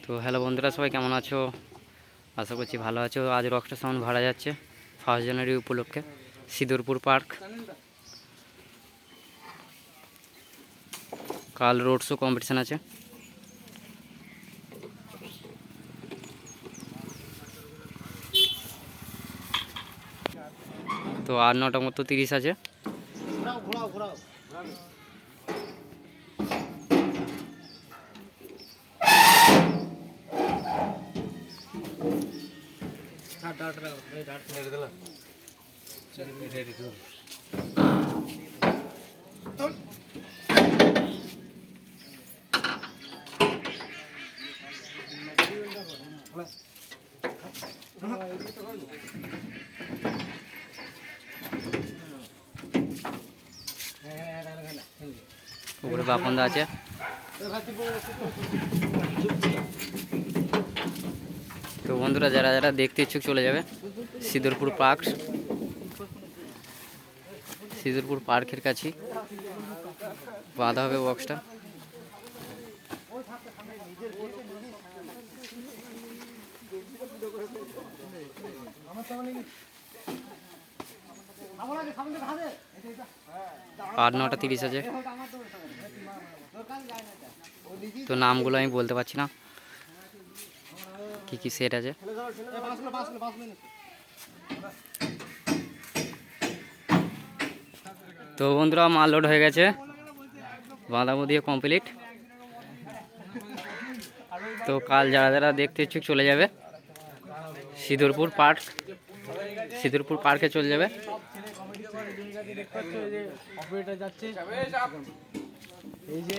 তো হ্যালো বন্ধুরা, সবাই কেমন আছো? আশা করছি ভালো আছো। আজ রকস্টার সাউন্ড ভাড়া যাচ্ছে 1 জানুয়ারি উপলক্ষে সিদুরপুর পার্ক। কাল রোড শো কম্পিটিশান আছে। তো 8-9টার মতো 30 আছে। উপরে বাপনদা আছে। তো বন্ধুরা, যারা যারা দেখতে ইচ্ছুক চলে যাবে সিদুরপুর পার্ক। সিদুরপুর পার্কের কাছে বাঁধা হবে বক্সটা। আর 9টা 30 আছে। তো নামগুলো আমি বলতে পারছি না, কি কি সেট আছে। তো বন্ধুরা, মাল লোড হয়ে গেছে, বাঁধাবো দিয়ে কমপ্লিট। তো কাল যারা যারা দেখতে ইচ্ছুক চলে যাবে সিদুরপুর পার্ক। সিদুরপুর পার্কে চলে যাবে। এই যে